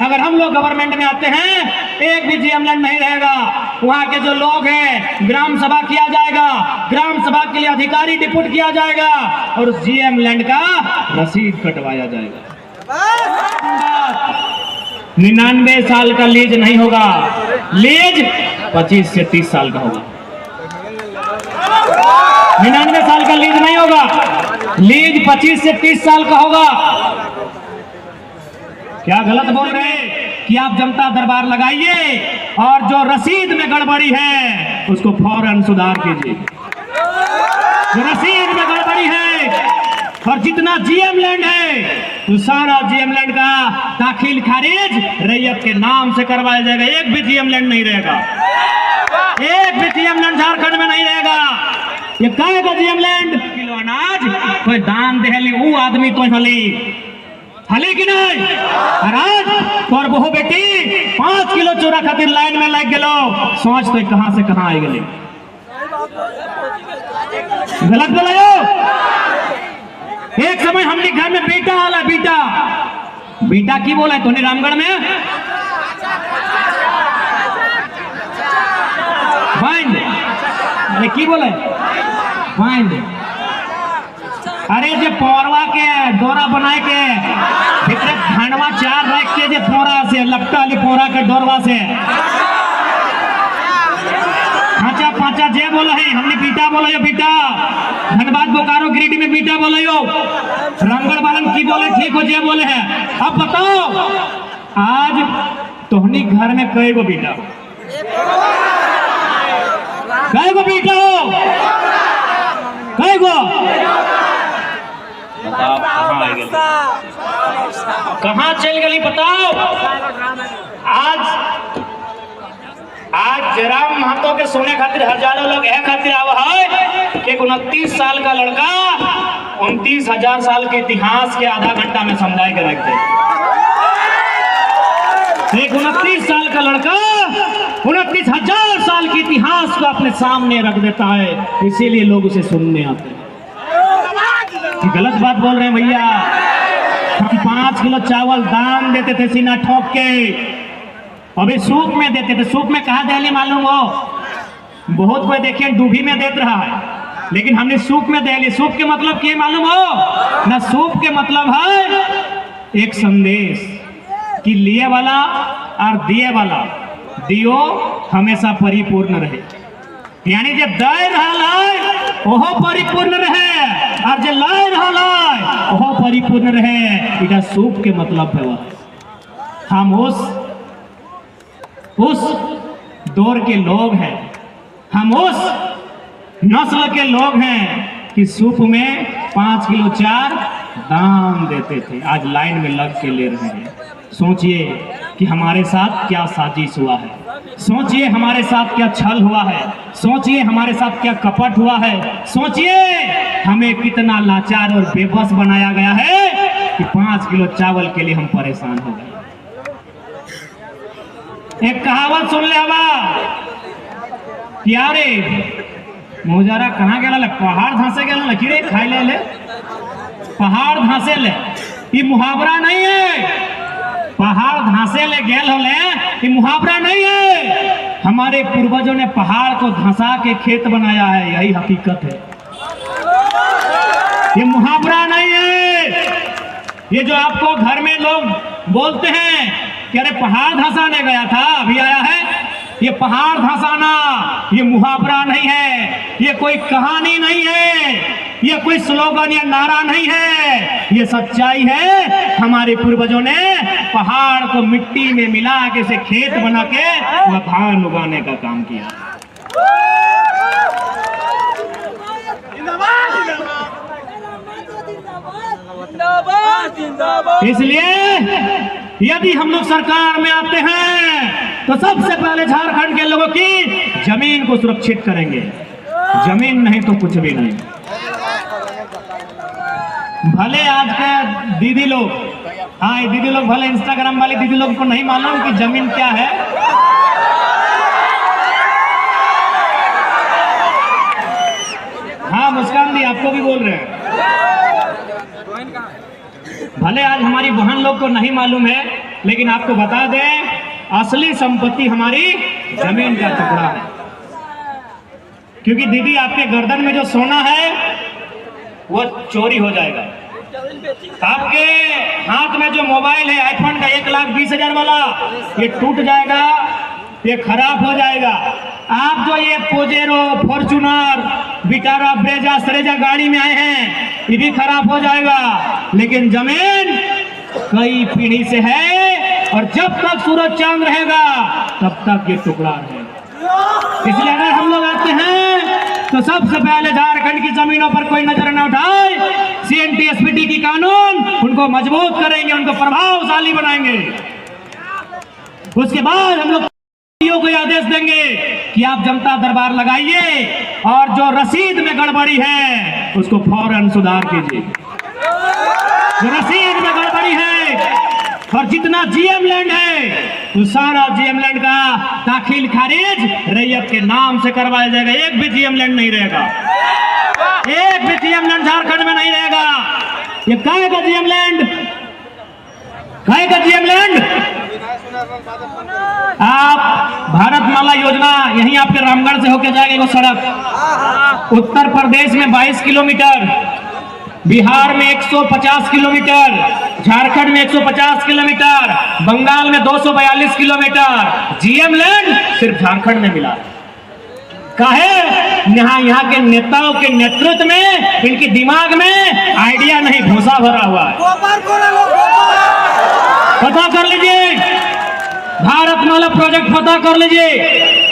अगर हम लोग गवर्नमेंट में आते हैं एक भी जीएम लैंड नहीं रहेगा। वहाँ के जो लोग हैं ग्राम सभा किया जाएगा, ग्राम सभा के लिए अधिकारी डिप्यूट किया जाएगा और उस जीएम लैंड का रसीद कटवाया जाएगा। 99 साल का लीज नहीं होगा, लीज 25 से 30 साल का होगा। 99 साल का लीज नहीं होगा, लीज 25 से 30 साल का होगा। क्या गलत बोल रहे हैं कि आप जनता दरबार लगाइए और जो रसीद में गड़बड़ी है उसको फौरन सुधार कीजिए। जो रसीद में गड़बड़ी है और जितना जीएम लैंड है तो सारा जीएम लैंड का दाखिल खारिज रैयत के नाम से करवाया जाएगा। एक भी जीएम लैंड नहीं रहेगा, एक भी जीएम लैंड झारखंड में नहीं रहेगा। ये काय का जीएम लैंड किलो अनाज कोई दान देहली वो आदमी तो हली कि नहीं। आज तोर बहु बेटी 5 किलो चूरा खातिर लाइन में लग गलो, सोच तो कहां से कहां आई गली। गलत बोलायो। एक समय हमने घर में बेटा आला, बेटा की बोला है तूने रामगढ़ में फाइन, अरे की बोले फाइन। अरे जे पौरवा के डोरा बनाए के भीतर धनवा 4 रख के जे पोरा से लपटा ली पोरा के डोरवा से पांचा पांचा जे बोला है हमने बीटा बोला यो बीटा। धनबाद बोकारो गिरिडीह में बीटा बोला यो, रामगढ़ वालन की बोले ठीक हो जे बोले है। अब बताओ आज तोहनी घर में कई गो बीटा हो, कई गो बीटा हो, कई गो कहां चल गई बताओ। आज जयराम महतो के सोने खातिर हजारों लोग यह खातिर आवा है कि 29 साल का लड़का 29,000 साल के इतिहास के आधा घंटा में समझाए के रख दे। 29 साल का लड़का 29,000 साल के इतिहास को अपने सामने रख देता है, इसीलिए लोग उसे सुनने आते हैं। गलत बात बोल रहे हैं भैया। हम 5 किलो चावल दान देते थे सीना ठोक के, अभी सूप में देते थे। सूप में कहा दे मालूम हो, बहुत कोई देखिए डूबी में देते रहा है, लेकिन हमने सूप में दे ली। सूप के मतलब क्या मालूम हो ना? सूप के मतलब है एक संदेश कि लिए वाला और दिए वाला दियो हमेशा परिपूर्ण रहे, यानी जब दे रहा है ओहो परिपूर्ण रहे और जो ला रहा है ओहो परिपूर्ण रहे। इधर सूप के मतलब है वह हम उस दौर के लोग हैं, हम उस नस्ल के लोग हैं कि सूप में 5 किलो 4 दान देते थे। आज लाइन में लग के ले रहे हैं। सोचिए कि हमारे साथ क्या साजिश हुआ है, सोचिए हमारे साथ क्या छल हुआ है, सोचिए हमारे साथ क्या कपट हुआ है, सोचिए हमें कितना लाचार और बेबस बनाया गया है कि 5 किलो चावल के लिए हम परेशान हो गए। एक कहावत सुन ले हवा कि अरे मोजारा कहाँ गया, पहाड़ धांसे गया कीड़े खाई ले पहाड़ धांसे ले। ये मुहावरा नहीं है, पहाड़ धांसे ले गेल होले ये मुहावरा नहीं है। हमारे पूर्वजों ने पहाड़ को धंसा के खेत बनाया है, यही हकीकत है। ये मुहावरा नहीं है। ये जो आपको घर में लोग बोलते हैं कि अरे पहाड़ धंसाने गया था अभी आया है, ये पहाड़ धंसाना ये मुहावरा नहीं है, ये कोई कहानी नहीं है, ये कोई स्लोगन या नारा नहीं है, ये सच्चाई है। हमारे पूर्वजों ने पहाड़ को मिट्टी में मिला के से खेत बना के वह धान उगाने का काम किया। इसलिए यदि हम लोग सरकार में आते हैं तो सबसे पहले झारखंड के लोगों की जमीन को सुरक्षित करेंगे। जमीन नहीं तो कुछ भी नहीं। भले आज के दीदी लोग, हाँ दीदी लोग भले इंस्टाग्राम वाले दीदी लोग को नहीं मालूम कि जमीन क्या है। हाँ मुस्कान दी आपको भी बोल रहे हैं। भले आज हमारी बहन लोग को नहीं मालूम है लेकिन आपको बता दें, असली संपत्ति हमारी जमीन का टुकड़ा है। क्योंकि दीदी आपके गर्दन में जो सोना है वो चोरी हो जाएगा। आपके हाथ में जो मोबाइल है आईफोन का 1,20,000 वाला, ये टूट जाएगा, ये खराब हो जाएगा। आप जो ये पोजेरो, फॉर्चूनर, विटारा, ब्रेजा, सरेजा गाड़ी में आए हैं, ये भी खराब हो जाएगा। लेकिन जमीन कई पीढ़ी से है और जब तक सूरज चांद रहेगा तब तक ये टुकड़ा रहेगा। इसलिए अगर हम लोग आते हैं तो सबसे पहले झारखंड की जमीनों पर कोई नजर न उठाए, CNT SPT की कानून उनको मजबूत करेंगे, उनको प्रभावशाली बनाएंगे। उसके बाद हम लोग को आदेश देंगे कि आप जनता दरबार लगाइए और जो रसीद में गड़बड़ी है उसको फौरन सुधार कीजिए। जो रसीद में गड़बड़ी है और जितना GM लैंड है वो सारा GM लैंड का दाखिल खारिज रैयत के नाम से करवाया जाएगा। एक भी GM लैंड नहीं रहेगा, एक भी GM लैंड झारखंड में नहीं रहेगा। ये काहे का GM लैंड, काहे का GM लैंड? आप भारतमाला योजना यहीं आपके रामगढ़ से होकर जाएगा वो सड़क, उत्तर प्रदेश में 22 किलोमीटर, बिहार में 150 किलोमीटर, झारखंड में 150 किलोमीटर, बंगाल में 242 किलोमीटर। GM लैंड सिर्फ झारखंड में मिला। काहे? यहाँ के नेताओं के नेतृत्व में, इनके दिमाग में आइडिया नहीं, भूसा भरा हुआ है। पता कर लीजिए, भारतमाला प्रोजेक्ट पता कर लीजिए।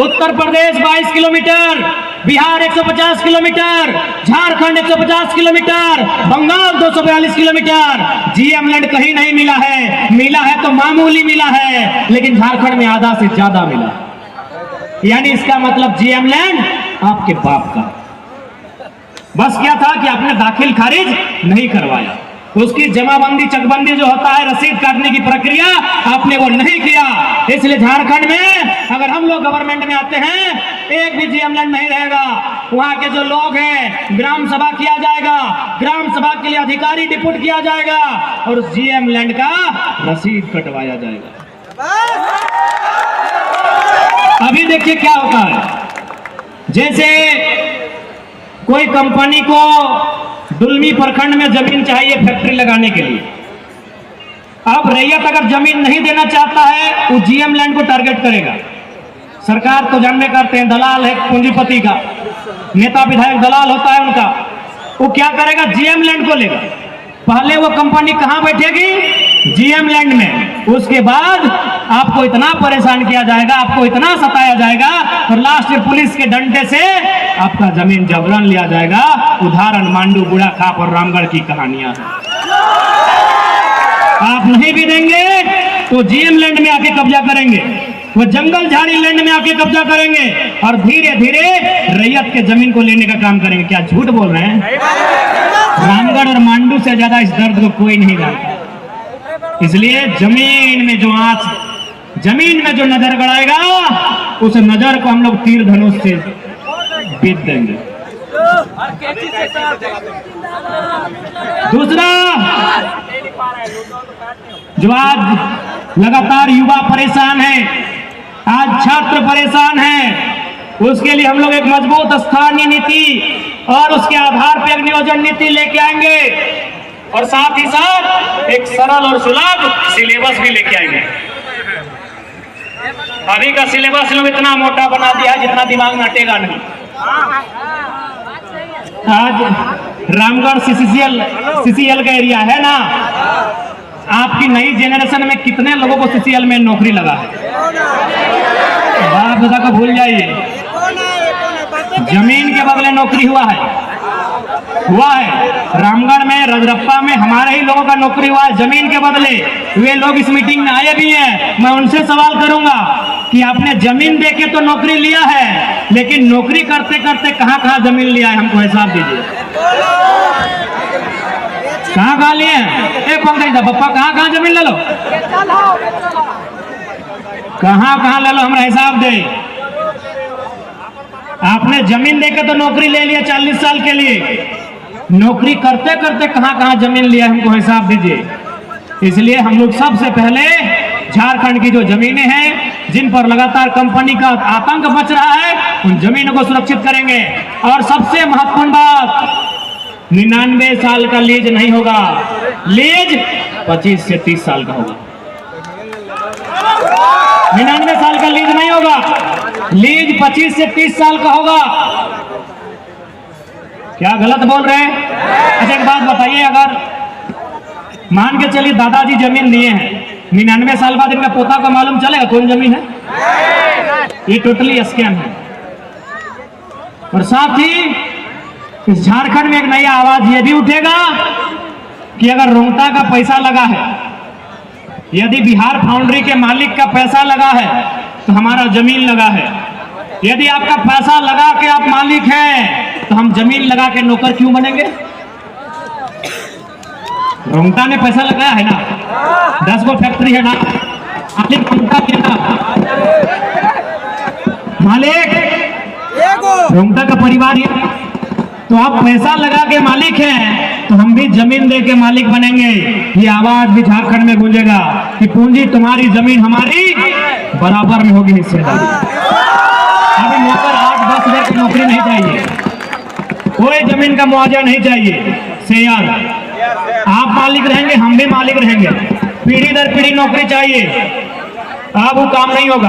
Uttar Pradesh 22 kilometre, Bihar 150 kilometre, Jharkhand 150 kilometre, Bengal 242 kilometre. GM land कहीं नहीं मिला है, मिला है तो मामूली मिला है, लेकिन झारखंड में आधा से ज्यादा मिला। यानी इसका मतलब GM लैंड आपके बाप का। बस क्या था कि आपने दाखिल खारिज नहीं करवाया, उसकी जमाबंदी चकबंदी जो होता है, रसीद काटने की प्रक्रिया, आपने वो नहीं किया। इसलिए झारखंड में अगर हम लोग गवर्नमेंट में आते हैं, एक भी GM लैंड नहीं रहेगा। वहां के जो लोग हैं, ग्राम सभा किया जाएगा, ग्राम सभा के लिए अधिकारी डिप्यूट किया जाएगा और उस GM लैंड का रसीद कटवाया जाएगा। अभी देखिए क्या होता है, जैसे कोई कंपनी को दुलमी प्रखंड में जमीन चाहिए फैक्ट्री लगाने के लिए। अब रैयत अगर जमीन नहीं देना चाहता है, वो GM लैंड को टारगेट करेगा। सरकार तो जानने करते हैं, दलाल है पूंजीपति का, नेता विधायक दलाल होता है उनका। वो क्या करेगा, GM लैंड को लेगा। पहले वो कंपनी कहां बैठेगी, GM लैंड में। उसके बाद आपको इतना परेशान किया जाएगा, आपको इतना सताया जाएगा और लास्ट में पुलिस के डंडे से आपका जमीन जबरन लिया जाएगा। उदाहरण मांडू, बूढ़ा खाप और रामगढ़ की कहानियां हैं। आप नहीं भी देंगे तो GM लैंड में आके कब्जा करेंगे, वो जंगल झाड़ी लैंड में आके कब्जा करेंगे और धीरे धीरे रैयत के जमीन को लेने का काम करेंगे। क्या झूठ बोल रहे हैं? रामगढ़ और मांडू से ज्यादा इस दर्द को कोई नहीं जानता। इसलिए जमीन में जो आंच, जमीन में जो नजर गड़ाएगा, उस नजर को हम लोग तीर धनुष से बीत देंगे। दूसरा, जो आज लगातार युवा परेशान है, आज छात्र परेशान है, उसके लिए हम लोग एक मजबूत स्थानीय नीति और उसके आधार पर एक नियोजन नीति लेके आएंगे और साथ ही साथ एक सरल और सुलभ सिलेबस भी लेके आएंगे। अभी का सिलेबस लोग इतना मोटा बना दिया है जितना दिमाग में अटेगा नहीं। आज रामगढ़ CCL का एरिया है ना, आपकी नई जेनरेशन में कितने लोगों को CCL में नौकरी लगा है? बाप दादा को भूल जाइए, जमीन के बदले नौकरी हुआ है। रामगढ़ में, रजरप्पा में हमारे ही लोगों का नौकरी हुआ है जमीन के बदले। वे लोग इस मीटिंग में आए भी हैं। मैं उनसे सवाल करूंगा कि आपने जमीन देके तो नौकरी लिया है, लेकिन नौकरी करते करते कहां कहां जमीन लिया है, हमको हिसाब दीजिए। कहां लिए? पंकज पप्पा, कहां जमीन ले लो, कहां ले लो, हमारा हिसाब दे। आपने जमीन देके तो नौकरी ले लिया 40 साल के लिए, नौकरी करते करते कहां कहां जमीन लिया, हमको हिसाब दीजिए। इसलिए हम लोग सबसे पहले झारखंड की जो जमीनें हैं जिन पर लगातार कंपनी का आतंक मच रहा है, उन जमीनों को सुरक्षित करेंगे। और सबसे महत्वपूर्ण बात, 99 साल का लीज नहीं होगा, लीज 25 से 30 साल का होगा। 99 साल का लीज नहीं होगा, लीज 25 से 30 साल का होगा। क्या गलत बोल रहे हैं? अच्छा एक बात बताइए, अगर मान के चलिए दादाजी जमीन लिए हैं, 99 साल बाद इनका पोता को मालूम चलेगा कौन जमीन है? ये टोटली स्कैम है। और साथ ही इस झारखंड में एक नया आवाज ये भी उठेगा कि अगर रोहता का पैसा लगा है, यदि बिहार फाउंड्री के मालिक का पैसा लगा है तो हमारा जमीन लगा है। यदि आपका पैसा लगा के आप मालिक हैं तो हम जमीन लगा के नौकर क्यों बनेंगे? रोहता ने पैसा लगाया है ना, 10 गो फैक्ट्री है ना, मालिक रोहता के ना, मालिक रोहता का परिवार है। तो आप पैसा लगा के मालिक हैं तो हम भी जमीन दे के मालिक बनेंगे। ये आवाज भी झारखंड में गूंजेगा कि पूंजी तुम्हारी, जमीन हमारी, बराबर में होगी हिस्सेदारी। अभी नौकर 8-10 हजार की नौकरी नहीं चाहिए, कोई जमीन का मुआवजा नहीं चाहिए। शेयर आप मालिक रहेंगे, हम भी मालिक रहेंगे, पीढ़ी दर पीढ़ी नौकरी चाहिए। अब वो काम नहीं होगा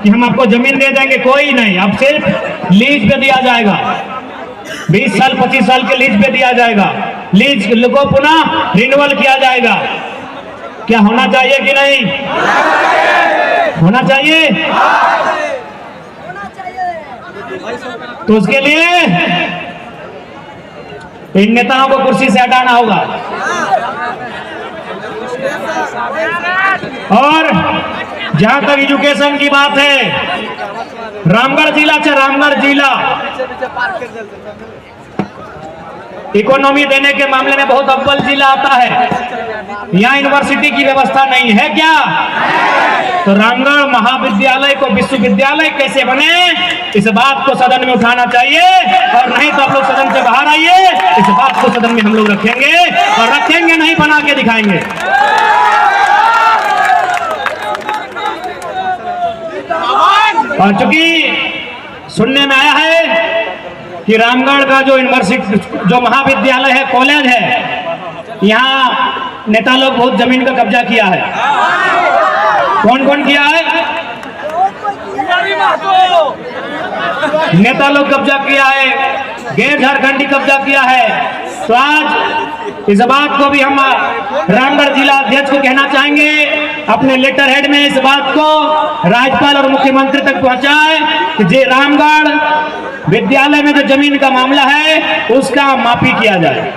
कि हम आपको जमीन दे देंगे, कोई नहीं। अब सिर्फ लीज पे दिया जाएगा, 20 साल 25 साल के लीज पे दिया जाएगा। लीज को पुनः रिन्यूअल किया जाएगा। क्या होना चाहिए कि नहीं होना चाहिए? तो उसके लिए इन नेताओं को कुर्सी से हटाना होगा। और जहां तक एजुकेशन की बात है, रामगढ़ जिला इकोनॉमी देने के मामले में बहुत अव्वल जिला आता है। यहाँ यूनिवर्सिटी की व्यवस्था नहीं है क्या? तो रामगढ़ महाविद्यालय को विश्वविद्यालय कैसे बने, इस बात को सदन में उठाना चाहिए। और नहीं तो आप लोग सदन से बाहर आइए, इस बात को सदन में हम लोग रखेंगे, और रखेंगे नहीं, बना के दिखाएंगे। और चूंकि सुनने में आया है कि रामगढ़ का जो यूनिवर्सिटी, जो महाविद्यालय है, कॉलेज है, यहाँ नेता लोग बहुत जमीन का कब्जा किया है। कौन कौन किया है? नेता लोग कब्जा किया है, गैर झारखंडी कब्जा किया है। तो आज इस बात को भी हम रामगढ़ जिला अध्यक्ष को कहना चाहेंगे, अपने लेटर हेड में इस बात को राज्यपाल और मुख्यमंत्री तक पहुंचाए कि जे रामगढ़ विद्यालय में जो जमीन का मामला है उसका माफी किया जाए।